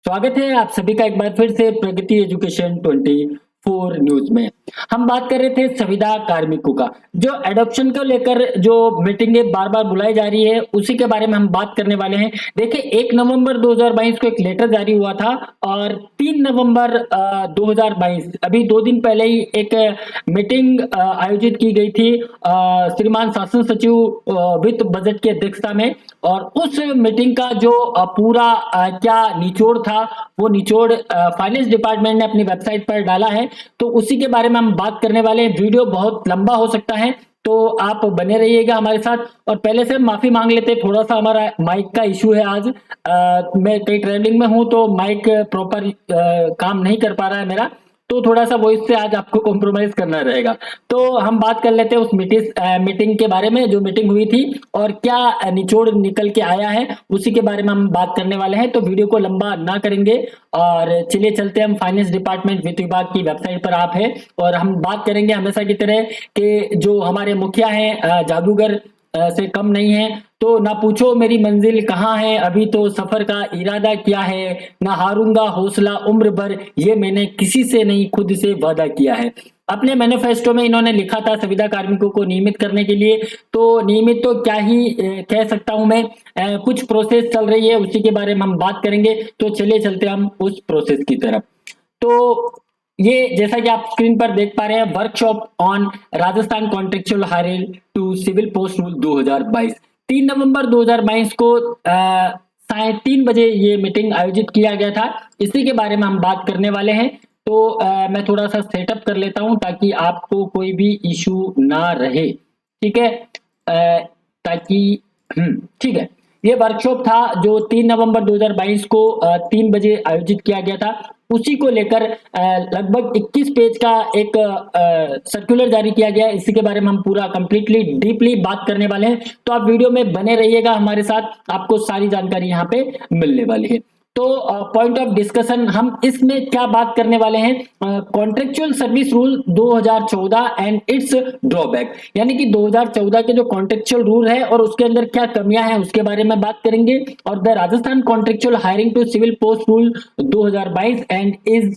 स्वागत है आप सभी का एक बार फिर से प्रगति एजुकेशन 24 न्यूज में। हम बात कर रहे थे संविदा कार्मिकों का जो एडॉप्शन को लेकर जो मीटिंगें बार बार बुलाई जा रही है उसी के बारे में हम बात करने वाले हैं। देखिए 1 नवंबर 2022 को एक लेटर जारी हुआ था और 3 नवंबर 2022 अभी 2 दिन पहले ही एक मीटिंग आयोजित की गई थी श्रीमान शासन सचिव वित्त बजट की अध्यक्षता में। और उस मीटिंग का जो पूरा क्या निचोड़ था वो निचोड़ फाइनेंस डिपार्टमेंट ने अपनी वेबसाइट पर डाला है, तो उसी के बारे में हम बात करने वाले हैं। वीडियो बहुत लंबा हो सकता है तो आप बने रहिएगा हमारे साथ। और पहले से माफी मांग लेते हैं, थोड़ा सा हमारा माइक का इशू है आज। मैं कहीं ट्रेवलिंग में हूं तो माइक प्रॉपर काम नहीं कर पा रहा है मेरा, तो थोड़ा सा वॉइस से आज आपको कॉम्प्रोमाइज करना रहेगा। तो हम बात कर लेते हैं उस मीटिंग के बारे में जो मीटिंग हुई थी और क्या निचोड़ निकल के आया है उसी के बारे में हम बात करने वाले हैं। तो वीडियो को लंबा ना करेंगे और चलिए चलते हैं हम फाइनेंस डिपार्टमेंट वित्त विभाग की वेबसाइट पर आप है और हम बात करेंगे हमेशा की तरह कि जो हमारे मुखिया हैं जादूगर से कम नहीं है। तो ना पूछो मेरी मंजिल कहाँ है, अभी तो सफर का इरादा क्या है, ना हारूंगा हौसला उम्र भर, ये मैंने किसी से नहीं खुद से वादा किया है। अपने मैनिफेस्टो में इन्होंने लिखा था संविदा कार्मिकों को नियमित करने के लिए। तो नियमित तो क्या ही कह सकता हूं मैं, कुछ प्रोसेस चल रही है उसी के बारे में हम बात करेंगे। तो चलिए चलते हम उस प्रोसेस की तरफ। तो ये जैसा कि आप स्क्रीन पर देख पा रहे हैं, workshop on Rajasthan contractual hiring to civil post rule 2022 3 नवंबर 2022 को 3:30 बजे ये मीटिंग आयोजित किया गया था। इसी के बारे में हम बात करने वाले हैं। तो मैं थोड़ा सा सेटअप कर लेता हूं ताकि आपको कोई भी इशू ना रहे, ठीक है। ताकि ठीक है। ये वर्कशॉप था जो 3 नवंबर 2022 को 3 बजे आयोजित किया गया था। उसी को लेकर लगभग 21 पेज का एक सर्कुलर जारी किया गया है। इसी के बारे में हम पूरा कंप्लीटली डीपली बात करने वाले हैं। तो आप वीडियो में बने रहिएगा हमारे साथ, आपको सारी जानकारी यहाँ पे मिलने वाली है। तो पॉइंट ऑफ डिस्कशन हम इसमें क्या बात करने वाले हैं, contractual service rule 2014 and it's drawback, यानी कि 2014 के जो कॉन्ट्रेक्चुअल रूल है और उसके अंदर क्या कमियां हैं उसके बारे में बात करेंगे। और the Rajasthan contractual hiring to civil post rule 2022 and its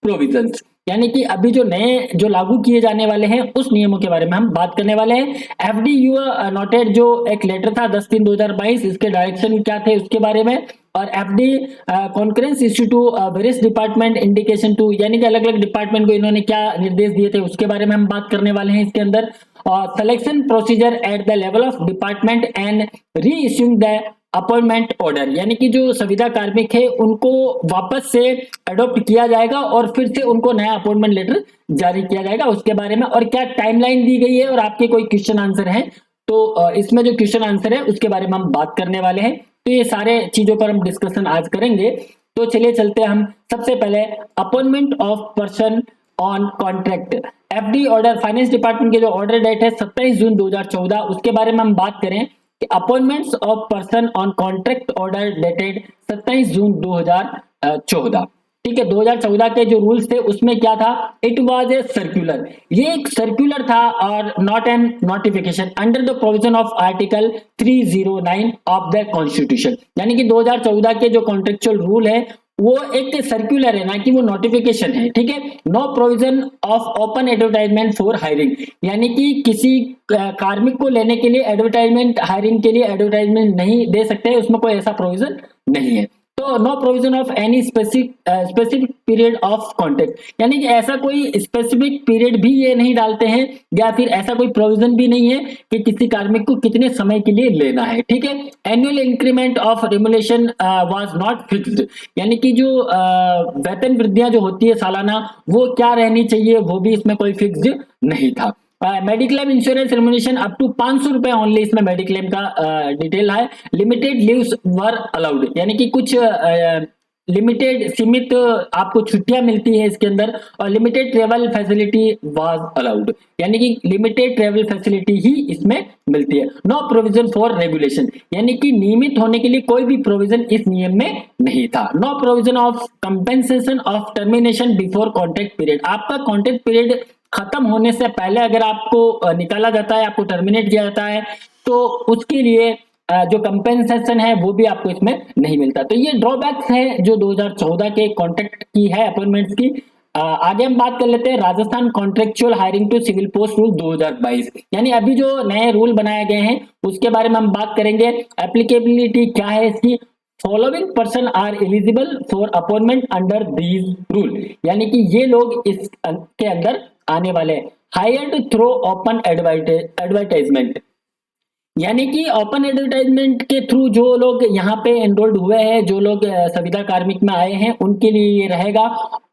provisions, यानी कि अभी जो नए जो लागू किए जाने वाले हैं उस नियमों के बारे में हम बात करने वाले हैं। एफडीयू नोटेड जो एक लेटर था 10/3/2022, इसके डायरेक्शन क्या थे उसके बारे में। और FD conference issue to various department indication to, यानी कि अलग अलग डिपार्टमेंट को इन्होंने क्या निर्देश दिए थे उसके बारे में हम बात करने वाले हैं इसके अंदर। और selection procedure at the level of department and re issuing the appointment order, यानी कि जो संविदा कार्मिक है उनको वापस से अडॉप्ट किया जाएगा और फिर से उनको नया अपॉइंटमेंट लेटर जारी किया जाएगा उसके बारे में। और क्या टाइमलाइन दी गई है और आपके कोई क्वेश्चन आंसर है तो इसमें जो क्वेश्चन आंसर है उसके बारे में हम बात करने वाले हैं। तो ये सारे चीजों पर हम डिस्कशन आज करेंगे। तो चलिए चलते हैं हम सबसे पहले appointment of person on contract FD order, finance department के जो ऑर्डर डेट है 27 जून 2014, उसके बारे में हम बात करें कि appointments of person on contract order dated 27 जून 2014। ठीक है, 2014 के जो रूल्स थे उसमें क्या था, इट वाज ए सर्कुलर, ये एक सर्कुलर था और not an notification under the provision of article 309 of the constitution, यानी कि 2014 के जो कॉन्ट्रेक्चुअल रूल है वो एक सर्कुलर है ना कि वो नोटिफिकेशन है। ठीक है, no provision of open advertisement for hiring, यानी कि किसी कार्मिक को लेने के लिए एडवर्टाइजमेंट, हायरिंग के लिए एडवर्टाइजमेंट नहीं दे सकते, उसमें कोई ऐसा प्रोविजन नहीं है। तो no provision of any specific period of contract, यानी कि ऐसा कोई स्पेसिफिक पीरियड भी ये नहीं डालते हैं या फिर ऐसा कोई प्रोविजन भी नहीं है कि किसी कार्मिक को कितने समय के लिए लेना है। ठीक है, annual increment of remuneration was not fixed, यानी कि जो वेतन वृद्धियां जो होती है सालाना वो क्या रहनी चाहिए वो भी इसमें कोई फिक्स्ड नहीं था। Mediclaim insurance remuneration up to 500 रुपए ओनली, इसमें मेडिक्लेम का डिटेल है। लिमिटेड लीव्स वर अलाउड, यानी कि कुछ लिमिटेड सीमित आपको छुट्टियां मिलती है इसके अंदर। और limited travel facility was allowed, यानी कि लिमिटेड ट्रेवल फैसिलिटी ही इसमें मिलती है। नो प्रोविजन फॉर रेगुलेशन, यानी कि नियमित होने के लिए कोई भी प्रोविजन इस नियम में नहीं था। No provision of compensation of termination before contract period, आपका कॉन्ट्रैक्ट पीरियड खत्म होने से पहले अगर आपको निकाला जाता है, आपको टर्मिनेट किया जाता है तो उसके लिए जो कंपेंसेशन है वो भी आपको इसमें नहीं मिलता। तो ये ड्रॉबैक्स है जो 2014 के कॉन्ट्रैक्ट की है अपॉइंटमेंट्स की। आगे हम बात कर लेते हैं Rajasthan contractual hiring to civil post rule 2022, यानी अभी जो नए रूल बनाए गए हैं उसके बारे में हम बात करेंगे। एप्लीकेबिलिटी क्या है इसकी। Following person are eligible for appointment under these rule, यानी कि ये लोग इसके अंदर आने वाले हायर्ड थ्रू ओपन एडवर्टाइजमेंट, यानी कि ओपन एडवर्टाइजमेंट के थ्रू जो लोग यहाँ पे एनरोल्ड हुए हैं, जो लोग संविदा कार्मिक में आए हैं, उनके लिए ये रहेगा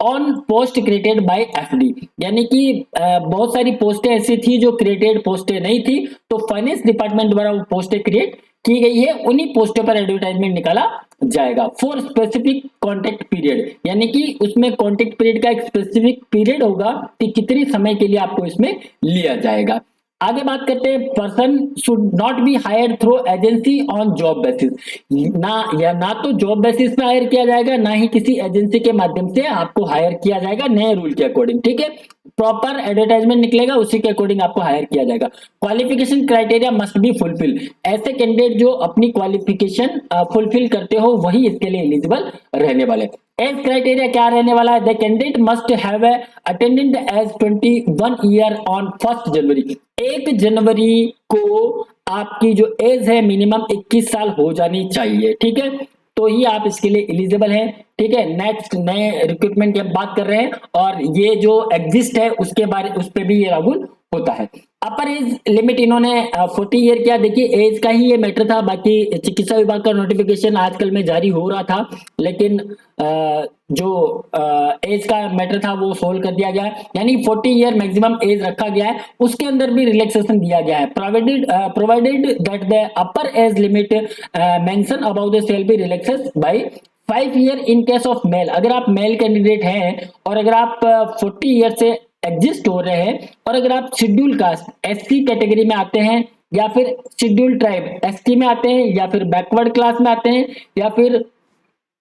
on post created by FD, यानी कि बहुत सारी पोस्टें ऐसी थी जो क्रिएटेड पोस्टें नहीं थी, तो फाइनेंस डिपार्टमेंट द्वारा वो पोस्टें क्रिएट की गई है, उन्हीं पोस्टों पर एडवर्टाइजमेंट निकाला जाएगा फॉर स्पेसिफिक कॉन्ट्रैक्ट पीरियड, यानी कि उसमें कॉन्ट्रैक्ट पीरियड का एक स्पेसिफिक पीरियड होगा कि कितने समय के लिए आपको इसमें लिया जाएगा। आगे बात करते हैं, person should not be hired through agency on job basis, ना तो जॉब बेसिस पे हायर किया जाएगा, ना ही किसी एजेंसी के माध्यम से आपको हायर किया जाएगा नए रूल के अकॉर्डिंग, ठीक है। प्रॉपर एडवर्टाइजमेंट निकलेगा, उसी के अकॉर्डिंग आपको हायर किया जाएगा। Qualification criteria must be fulfil, ऐसे कैंडिडेट जो अपनी क्वालिफिकेशन फुलफिल करते हो वही इसके लिए एलिजिबल रहने वाले। एज क्राइटेरिया क्या रहने वाला है, the candidate must have attained age 21 year on 1 January, 1 जनवरी को आपकी जो एज है मिनिमम 21 साल हो जानी चाहिए, ठीक है, तो ही आप इसके लिए एलिजिबल हैं, ठीक है। नेक्स्ट नए रिक्रूटमेंट की हम बात कर रहे हैं और ये जो एग्जिस्ट है उसके बारे उस पर भी ये लागू होता है। अपर एज लिमिट इन्होंने 40 ईयर किया, देखिए एज का ही ये मैटर था, बाकी चिकित्सा विभाग का नोटिफिकेशन आजकल में जारी हो रहा था, लेकिन जो एज का मैटर था वो सोल्व कर दिया गया है, यानी 40 ईयर मैक्सिमम एज रखा गया है, उसके अंदर भी रिलैक्सेशन दिया गया है। Provided that the upper age limit mention about the shall be relaxed by 5 year in case of male, अगर आप मेल कैंडिडेट हैं और अगर आप 40 ईयर से एग्जिस्ट हो रहे हैं और अगर आप शेड्यूल कास्ट एससी कैटेगरी में आते हैं या फिर शेड्यूल ट्राइब एसटी में आते हैं या फिर बैकवर्ड क्लास में आते हैं या फिर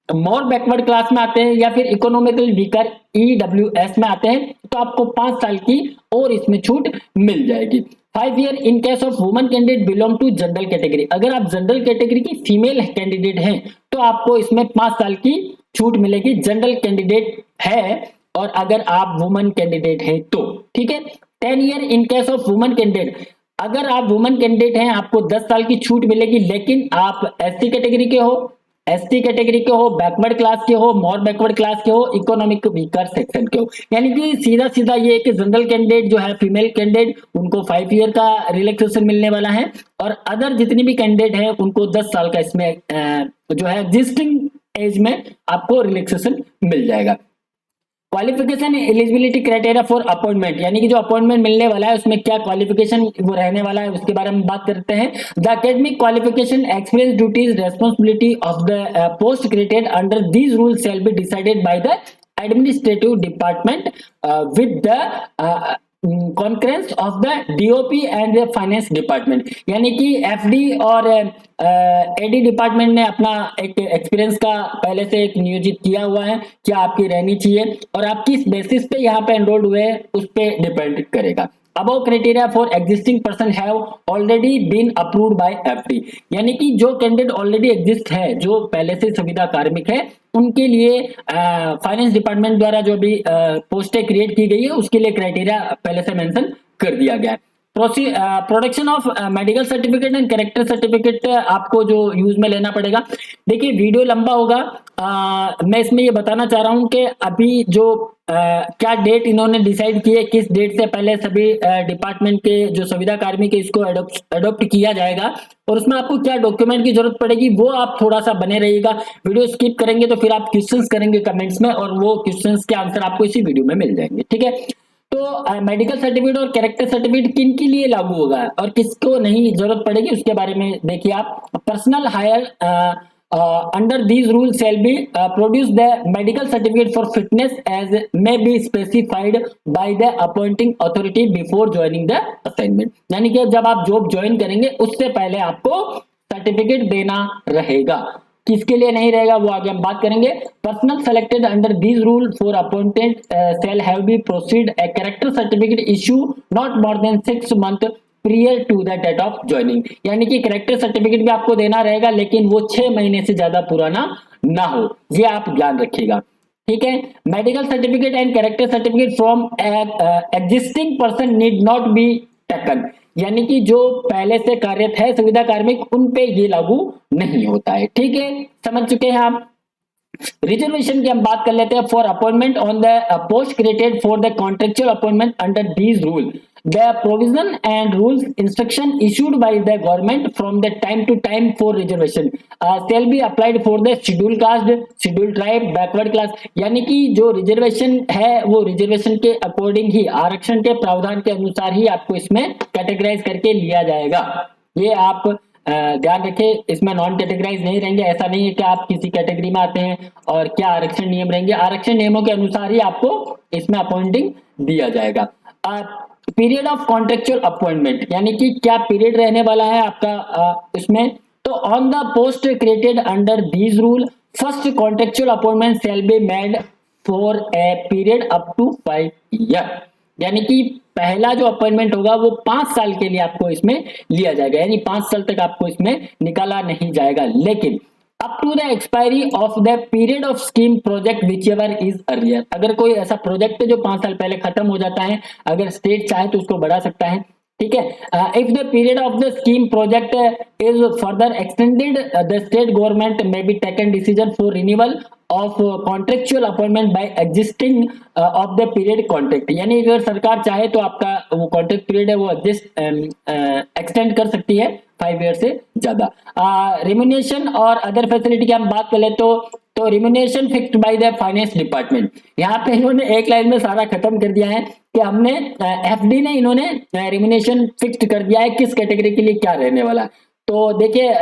मोर बैकवर्ड क्लास में आते हैं या फिर इकोनॉमिकल वीकर ईडब्ल्यूएस में आते हैं, तो आपको 5 साल की और इसमें छूट मिल जाएगी। 5 year in case of woman candidate belong to general category, अगर आप जनरल कैटेगरी की फीमेल कैंडिडेट हैं तो आपको इसमें 5 साल की छूट मिलेगी, जनरल कैंडिडेट है और अगर आप वुमन कैंडिडेट हैं तो, ठीक है। 10 year in case of woman candidate, अगर आप वुमन कैंडिडेट हैं आपको 10 साल की छूट मिलेगी, लेकिन आप एसटी कैटेगरी के हो, एसटी कैटेगरी के हो, बैकवर्ड क्लास के हो, मोर बैकवर्ड क्लास के हो, इकोनॉमिक वीकर सेक्शन के हो, यानी कि सीधा सीधा ये कि जनरल कैंडिडेट जो है फीमेल कैंडिडेट उनको 5 ईयर का रिलैक्सेशन मिलने वाला है और अदर जितनी भी कैंडिडेट है उनको 10 साल का इसमें जो है एग्जिस्टिंग एज में आपको रिलैक्सेशन मिल जाएगा। Qualification eligibility criteria for appointment, यानी कि जो अपॉइंटमेंट मिलने वाला है उसमें क्या क्वालिफिकेशन वो रहने वाला है उसके बारे में बात करते हैं। The academic qualification experience duties responsibility of the post created under these rules shell be decided bye the administrative department with the concurrence of the DOP and finance department, यानी कि एफडी और एडी डिपार्टमेंट ने अपना एक experience का पहले से एक नियोजित किया हुआ है, क्या आपकी रहनी चाहिए और आप किस बेसिस पे यहाँ पे एनरोल्ड हुए हैं उस पे डिपेंड करेगा। Above criteria for existing person have already been approved by FD, यानी कि जो कैंडिडेट ऑलरेडी एग्जिस्ट है, जो पहले से संविदा कार्मिक है, उनके लिए फाइनेंस डिपार्टमेंट द्वारा जो भी पोस्टें क्रिएट की गई है उसके लिए क्राइटेरिया पहले से मेंशन कर दिया गया है। Production of medical certificate and character certificate आपको जो यूज में लेना पड़ेगा। देखिए वीडियो लंबा होगा, मैं इसमें ये बताना चाह रहा हूं कि अभी जो क्या डेट इन्होंने डिसाइड की है, किस डेट से पहले सभी डिपार्टमेंट के जो संविदा कार्मिक है इसको अडॉप्ट किया जाएगा और उसमें आपको क्या डॉक्यूमेंट की जरूरत पड़ेगी वो आप थोड़ा सा बने रहिएगा। वीडियो स्किप करेंगे तो फिर आप क्वेश्चंस करेंगे कमेंट्स में और वो क्वेश्चंस के आंसर आपको इसी वीडियो में मिल जाएंगे, ठीक है। तो मेडिकल सर्टिफिकेट और कैरेक्टर सर्टिफिकेट किन के लिए लागू होगा और किसको नहीं जरूरत पड़ेगी उसके बारे में देखिए आप। Personnel hire under these rules shall be produce the medical certificate for fitness as may be specified by the appointing authority before joining the assignment, यानी कि जब आप जॉब ज्वाइन करेंगे उससे पहले आपको सर्टिफिकेट देना रहेगा। किसके लिए नहीं रहेगा वो आगे हम बात करेंगे। Personal selected under these rule for appointed shall have be proceed a character certificate issue not more than 6 months prior to the date of joining, यानी कि कैरेक्टर सर्टिफिकेट भी आपको देना रहेगा लेकिन वो 6 महीने से ज्यादा पुराना ना हो, ये आप ध्यान रखिएगा। ठीक है। Medical certificate and character certificate from existing person need not be taken, यानी कि जो पहले से कार्यरत है सुविधा कार्मिक उन पे ये लागू नहीं होता है। ठीक है, समझ चुके हैं आप। रिजर्वेशन की हम बात कर लेते हैं। For appointment on the post created for the contractual appointment under these rule the provision and rules instruction issued by the government from the time to time for reservation shall be applied for the scheduled caste, scheduled tribe, backward class, यानी कि जो reservation है वो reservation के according ही, आरक्षण के प्रावधान के अनुसार ही आपको इसमें कैटेगराइज करके लिया जाएगा। ये आप ध्यान रखें, इसमें नॉन कैटेगराइज नहीं रहेंगे। ऐसा नहीं है कि आप किसी कैटेगरी में आते हैं और क्या आरक्षण नियम रहेंगे, आरक्षण नियमों के अनुसार ही आपको इसमें अपॉइंटिंग दिया जाएगा। पीरियड ऑफ कॉन्ट्रेक्चुअल अपॉइंटमेंट, यानी कि क्या पीरियड रहने वाला है आपका इसमें, तो on the post created under these rule first contractual appointment shall be made for a period up to 5 year, यानी कि पहला जो अपॉइंटमेंट होगा वो 5 साल के लिए आपको इसमें लिया जाएगा, यानी 5 साल तक आपको इसमें निकाला नहीं जाएगा। लेकिन up to the expiry of the period of scheme project whichever is earlier, अगर कोई ऐसा प्रोजेक्ट है जो 5 साल पहले खत्म हो जाता है, अगर स्टेट चाहे तो उसको बढ़ा सकता है। ठीक है। If the period of the scheme project is further extended the state government may be taken decision for renewal of contractual appointment bye existing of the period contract, यानी अगर सरकार चाहे तो आपका वो कॉन्ट्रैक्ट पीरियड है वो एक्सटेंड कर सकती है 5 ईयर से ज्यादा। रिम्यूनरेशन और अदर फैसिलिटी की हम बात करें तो remuneration fixed by the finance department, यहाँ पे इन्होंने एक लाइन में सारा खत्म कर दिया है कि हमने एफडी ने इन्होंने रिम्यूनरेशन फिक्स्ड कर दिया है किस कैटेगरी के लिए क्या रहने वाला है। तो देखिए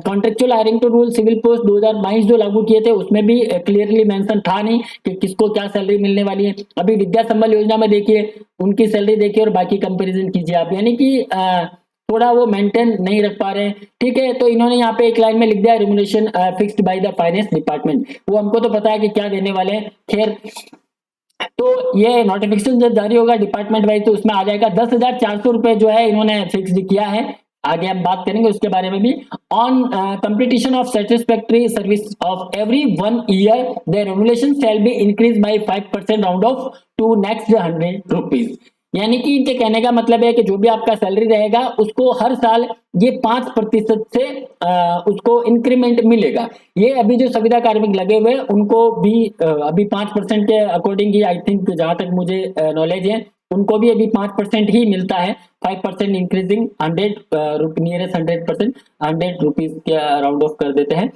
contractual hiring to rule civil post 2022 जो लागू किए थे उसमें भी क्लियरली मेंशन था नहीं कि किसको क्या सैलरी मिलने वाली है। अभी विद्या संबल योजना में देखिए उनकी सैलरी देखिए और बाकी कंपैरिजन कीजिए आप, यानी कि थोड़ा वो मेंटेन नहीं रख पा रहे हैं। ठीक है, तो इन्होंने यहाँ पे एक लाइन में लिख दिया remuneration fixed by the finance department, वो हमको तो पता है कि क्या देने वाले हैं। खैर, तो ये नोटिफिकेशन जब जारी होगा डिपार्टमेंट वाइज तो उसमें आ जाएगा 10,400 रुपए जो है इन्होंने फिक्स्ड किया है, आगे हम बात करेंगे उसके बारे में भी। On completion of satisfactory service of every 1 year the remuneration shall be increase by 5% round off to next 100 rupees, यानी कि इनके कहने का मतलब है कि जो भी आपका सैलरी रहेगा उसको हर साल ये 5% से उसको इंक्रीमेंट मिलेगा। ये अभी जो संविदा कार्मिक लगे हुए उनको भी अभी 5% के अकॉर्डिंग ही आई थिंक, जहां तक मुझे नॉलेज है उनको भी अभी 5% ही मिलता है। 5% इंक्रीजिंग 100 नियरेस्ट 100%, 100 रुपीज के राउंड ऑफ कर देते हैं।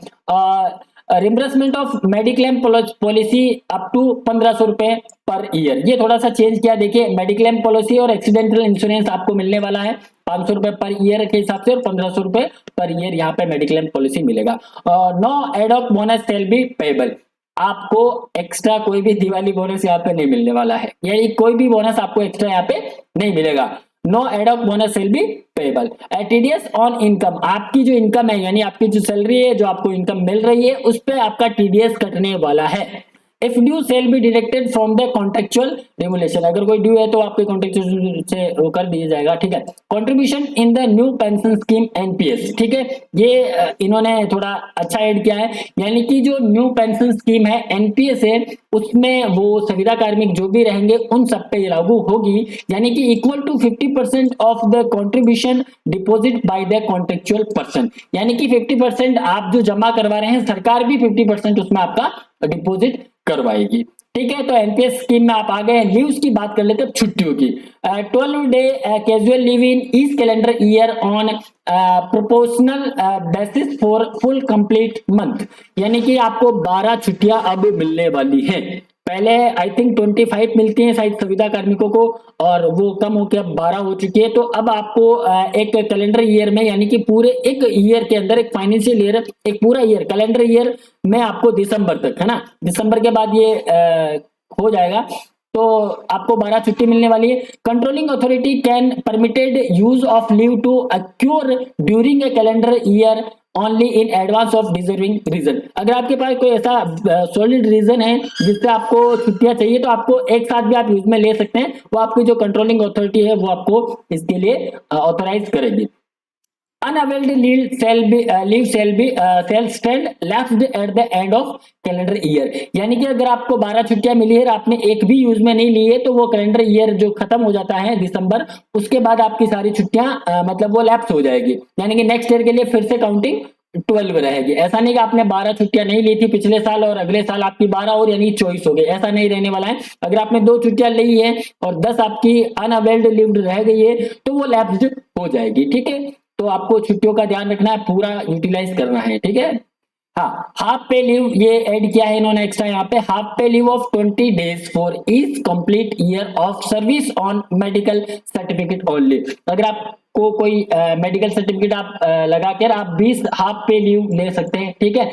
Reimbursement of mediclaim policy up to 1500 रुपए पर ईयर, ये थोड़ा सा चेंज किया। देखिए मेडिक्लेम पॉलिसी और एक्सीडेंटल इंश्योरेंस आपको मिलने वाला है 500 रुपए पर ईयर के हिसाब से और 1500 रुपए पर ईयर यहाँ पे मेडिक्लेम पॉलिसी मिलेगा। No ad hoc bonus shall be payable, आपको एक्स्ट्रा कोई भी दिवाली बोनस यहाँ पे नहीं मिलने वाला है, यानी कोई भी बोनस आपको एक्स्ट्रा यहाँ पे नहीं मिलेगा। No ad hoc bonus will be payable. TDS on income, आपकी जो इनकम है यानी आपकी जो सैलरी है जो आपको इनकम मिल रही है उस पर आपका टीडीएस कटने वाला है। If due shall be deducted from the contractual remuneration, अगर कोई ड्यू है तो आपके कॉन्ट्रेक्चुअल से वो कर दिया जाएगा। ठीक है। Contribution in the new pension scheme NPS, ठीक है, ये इन्होंने थोड़ा अच्छा ऐड किया है, यानी कि जो न्यू पेंशन स्कीम है एनपीएस है उसमें वो संविदा कार्मिक जो भी रहेंगे उन सब पे लागू होगी, यानी कि equal to 50% of the contribution deposit by the contractual person, यानी कि 50% आप जो जमा करवा रहे हैं सरकार भी 50% उसमें आपका डिपॉजिट करवाएगी। ठीक है, तो एनपीएस स्कीम में आप आ गए। लीव्स की बात कर लेते हैं छुट्टियों की। 12 day casual leave in each calendar year on proportional basis for full complete month, यानी कि आपको 12 छुट्टियां अब मिलने वाली हैं। पहले आई थिंक 25 मिलती हैं शायद संविदा कार्मिकों को और वो कम होकर अब 12 हो चुकी है। तो अब आपको एक कैलेंडर ईयर में यानी कि पूरे एक ईयर के अंदर, एक फाइनेंशियल ईयर, एक पूरा ईयर कैलेंडर ईयर में आपको दिसंबर तक, है ना, दिसंबर के बाद ये हो जाएगा, तो आपको 12 छुट्टी मिलने वाली है। Controlling authority can permitted use of leave to occur during a calendar year only in advance of deserving reason. अगर आपके पास कोई ऐसा सॉलिड रीजन है जिससे आपको छुट्टियां चाहिए तो आपको एक साथ भी आप यूज में ले सकते हैं, वो आपकी जो कंट्रोलिंग अथॉरिटी है वो आपको इसके लिए ऑथराइज करेगी। Unavailed leave shall stand lapsed at the end of calendar year. यानी कि अगर आपको 12 छुट्टियां मिली है और आपने एक भी यूज में नहीं ली है तो वो कैलेंडर ईयर जो खत्म हो जाता है दिसंबर, उसके बाद आपकी सारी छुट्टियां मतलब वो लैप्स हो जाएगी, यानी कि नेक्स्ट ईयर के लिए फिर से काउंटिंग 12 रहेगी। ऐसा नहीं कि आपने 12 छुट्टियां नहीं ली थी पिछले साल और अगले साल आपकी 12 और यानी 24 हो गई, ऐसा नहीं रहने वाला है। अगर आपने 2 छुट्टियां ली है और 10 आपकी अनअवेल्ड लीव रह गई है तो वो लैप्स्ड हो जाएगी, ठीक है। तो आपको छुट्टियों का ध्यान रखना है, पूरा यूटिलाइज करना है, ठीक है। हाँ, हाफ पे लीव ये ऐड किया है इन्होंने एक्स्ट्रा यहाँ पे, half pay leave of 20 days for each complete year of service on medical certificate only. अगर आपको कोई मेडिकल सर्टिफिकेट आप लगा कर आप 20 हाफ पे लीव ले सकते हैं, ठीक है।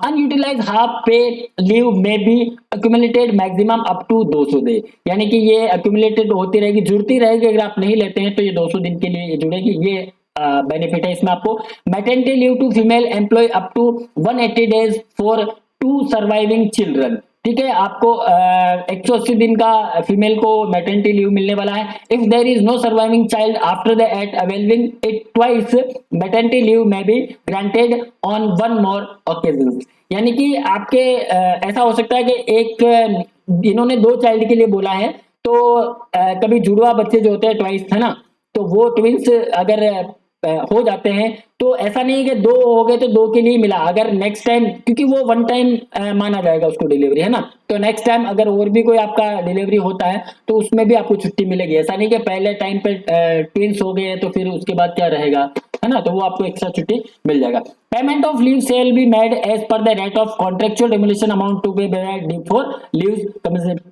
Unutilised half pay leave may be accumulated maximum up to 200 day, यानी कि ये अक्यूमुलेटेड होती रहेगी, जुड़ती रहेगी। अगर आप नहीं लेते हैं तो ये 200 दिन के लिए ये जुड़ेगी, ये बेनिफिट है इसमें आपको। Maternity leave to female employee up to 180 days for 2 surviving children, ठीक है। आपको 180 दिन का फीमेल को मैटरनिटी लीव मिलने वाला है। If there is no surviving child after the at availing it twice maternity leave may be granted on 1 more occasion. यानी कि आपके ऐसा हो सकता है कि एक इन्होंने 2 चाइल्ड के लिए बोला है, तो कभी जुड़वा बच्चे जो होते हैं ट्वाइस है ना, तो वो ट्विंस अगर हो जाते हैं तो ऐसा नहीं है कि 2 हो गए तो 2 के लिए मिला। अगर नेक्स्ट टाइम, क्योंकि वो 1 टाइम माना जाएगा उसको डिलीवरी, है ना, तो नेक्स्ट टाइम अगर और भी कोई आपका डिलीवरी होता है तो उसमें भी आपको छुट्टी मिलेगी। ऐसा नहीं कि पहले टाइम पे ट्विंस हो गए तो फिर उसके बाद क्या रहेगा, है ना, तो वो आपको एक्स्ट्रा छुट्टी मिल जाएगा। Payment of leave shall be made as per the rate of contractual remuneration amount to be paid for leave.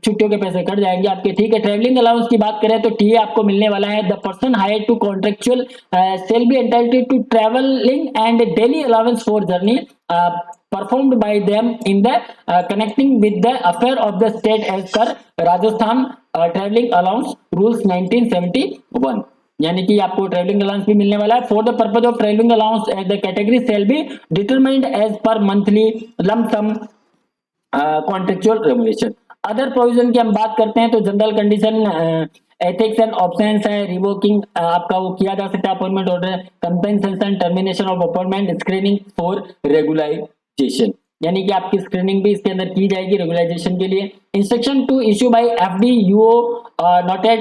छुट्टियों के पैसे कट जाएंगे आपके, ठीक है। ट्रेवलिंग अलाउंस की बात करें तो टीए आपको मिलने वाला है। The person hired to contractual shall be entitled to travelling and daily allowance for journey performed by them in the connecting with the affair of the state as per Rajasthan traveling allowance rules 1971। यानी कि आपको travelling allowance भी मिलने वाला है। For the purpose of travelling allowance the category shall be determined as per monthly lump sum contractual remuneration. Other provision की हम बात करते हैं तो general condition, ethics and options है, रिवोकिंग आपका वो किया जा सकता है appointment order, compensation, termination of appointment, screening for regularisation, यानी कि आपकी स्क्रीनिंग भी इसके अंदर की जाएगी रेगुलाइजेशन के लिए। Instruction to issue by FD UO noted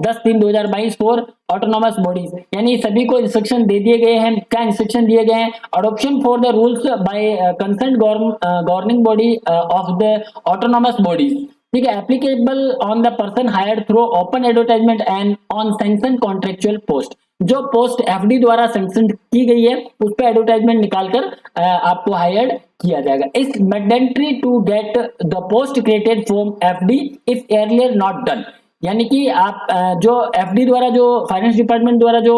10/3/2022 for autonomous bodies, यानी सभी को इंस्ट्रक्शन दे दिए गए हैं। क्या इंस्ट्रक्शन दिए गए हैं? Adoption for the rules by concern governing body of the autonomous bodies, ठीक है, applicable on the person hired through open advertisement and on sanction contractual post. जो पोस्ट एफडी द्वारा सैंक्शन की गई है उस पर एडवर्टाइजमेंट निकालकर आपको हायर्ड किया जाएगा। It's mandatory to get the post created from FD if earlier not done, यानी कि आप जो एफडी द्वारा जो फाइनेंस डिपार्टमेंट द्वारा जो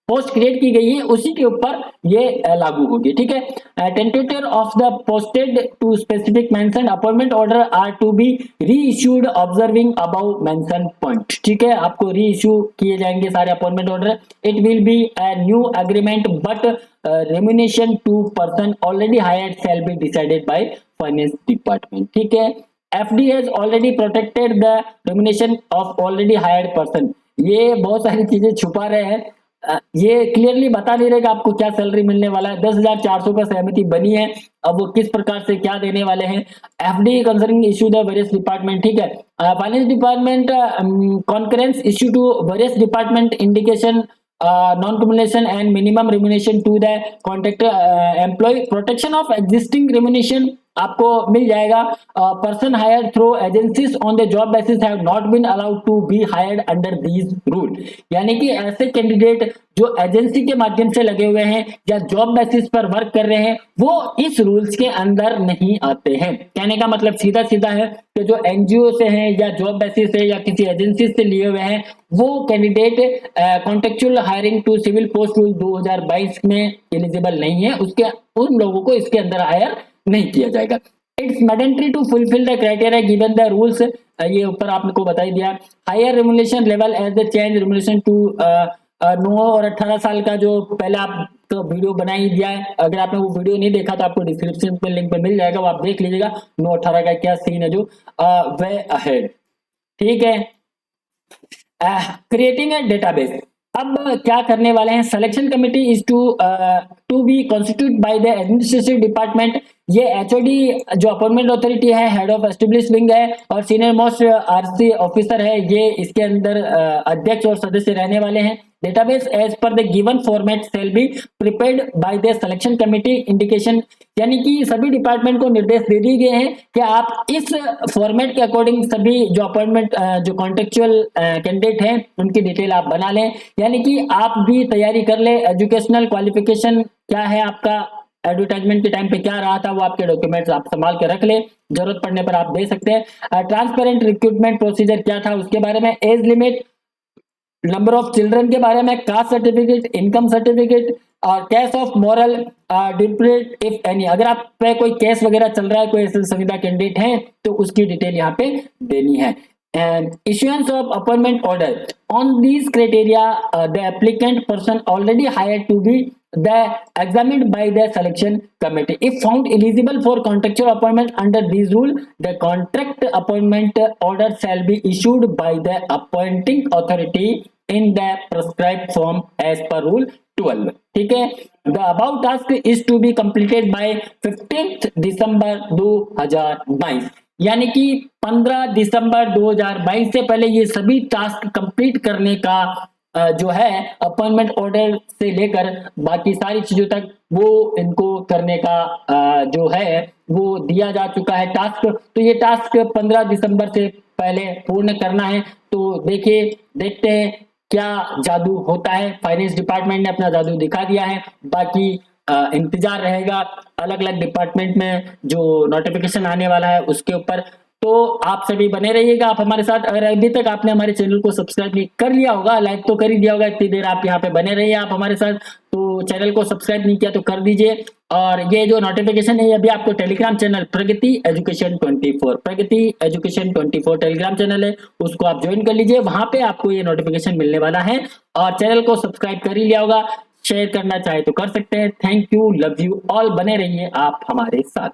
पोस्ट क्रिएट की गई है उसी के ऊपर ये लागू होगी, ठीक है। टेंटेटर of the posted to specific mention appointment order are to be reissued observing above mention point, ठीक है, आपको री इश्यू किए जाएंगे सारे appointment order. It will be a new agreement but remuneration to person already hired shall be decided by finance department, ठीक है। FD has already protected the remuneration of already hired person. ये बहुत सारी चीजें छुपा रहे हैं, ये क्लियरली बता नहीं रहे कि आपको क्या सैलरी मिलने वाला है। 10,400 का सहमति बनी है, अब वो किस प्रकार से क्या देने वाले हैं। FD concerning issue the various department, ठीक है। Finance department concurrence issue to various department indication non cumulation and minimum remuneration to the contractor employ, protection of existing remuneration आपको मिल जाएगा। Person hired through agencies on the job basis have not been allowed to be hired under these rule, यानी कि ऐसे candidate जो agency के माध्यम से लगे हुए हैं या जॉब बेसिस पर वर्क कर रहे हैं वो इस रूल्स के अंदर नहीं आते हैं। कहने का मतलब सीधा सीधा है कि जो एनजीओ से हैं या जॉब बेसिस से या किसी एजेंसी से लिए हुए हैं वो candidate contractual hiring to civil post rule 2022 में एलिजिबल नहीं है, उसके उन लोगों को इसके अंदर हायर नहीं किया जाएगा। It's mandatory to fulfil the criteria given the rules, ये ऊपर आपको बता ही दिया। Hire remuneration level as the change remuneration to 9 और 18 साल का जो पहले आप तो वीडियो बना ही दिया है, अगर आपने वो वीडियो नहीं देखा तो आपको डिस्क्रिप्शन पे लिंक पे मिल जाएगा, वो आप देख लीजिएगा 9-18 का क्या सीन है जो वे अहेड। ठीक है, क्रिएटिंग ए डेटाबेस। अब क्या करने वाले हैं, selection committee is to be constitute by the administrative department. ये एचओडी जो अपॉइंटमेंट अथॉरिटी है, हेड ऑफ एस्टेब्लिश विंग है और सीनियर मोस्ट आरसी ऑफिसर है, ये इसके अंदर अध्यक्ष और सदस्य रहने वाले हैं। Database as per the given format shall be prepared by the selection committee indication, यानी कि सभी डिपार्टमेंट को निर्देश दे दिए गए हैं कि आप इस फॉर्मेट के अकॉर्डिंग सभी जो अपॉइंटमेंट जो कॉन्ट्रेक्चुअल कैंडिडेट हैं उनकी डिटेल आप बना लें, यानी कि आप भी तैयारी कर ले। एजुकेशनल क्वालिफिकेशन क्या है आपका, एडवर्टाइजमेंट के टाइम पे क्या रहा था, वो आपके डॉक्यूमेंट्स आप संभाल के रख ले, जरूरत पड़ने पर आप दे सकते हैं। ट्रांसपेरेंट रिक्रूटमेंट प्रोसीजर क्या था उसके बारे में, age limit, number of children के बारे में, कास्ट सर्टिफिकेट, इनकम सर्टिफिकेट और case of moral turpitude if any, अगर आप पे कोई केस वगैरह चल रहा है, कोई ऐसे संविदा कैंडिडेट है तो उसकी डिटेल यहाँ पे देनी है। Issuance of appointment order on these criteria, the applicant person already hired to be the examined by the selection committee. If found eligible for contractual appointment under these rule, the contract appointment order shall be issued by the appointing authority in the prescribed form as per rule 12. ठीक है, the above task is to be completed by 15th December 2022, यानी कि 15 दिसंबर 2022 से पहले ये सभी task complete करने का जो है अपॉइंटमेंट ऑर्डर से लेकर बाकी सारी चीजों तक वो इनको करने का जो है वो दिया जा चुका है टास्क। तो ये टास्क 15 दिसंबर से पहले पूर्ण करना है। तो देखिए, देखते हैं क्या जादू होता है। फाइनेंस डिपार्टमेंट ने अपना जादू दिखा दिया है, बाकी इंतजार रहेगा अलग अलग डिपार्टमेंट में जो नोटिफिकेशन आने वाला है उसके ऊपर। तो आप सभी बने रहिएगा आप हमारे साथ। अगर अभी तक आपने हमारे चैनल को सब्सक्राइब नहीं कर लिया होगा, लाइक तो कर ही दिया होगा, इतनी देर आप यहाँ पे बने रहिए आप हमारे साथ। तो चैनल को सब्सक्राइब नहीं किया तो कर दीजिए। और ये जो नोटिफिकेशन है ये अभी आपको टेलीग्राम चैनल प्रगति एजुकेशन 24, प्रगति एजुकेशन 24 टेलीग्राम चैनल है, उसको आप ज्वाइन कर लीजिए, वहां पे आपको ये नोटिफिकेशन मिलने वाला है। और चैनल को सब्सक्राइब कर ही लिया होगा, शेयर करना चाहे तो कर सकते हैं। Thank you, love you all, बने रहिए आप हमारे साथ।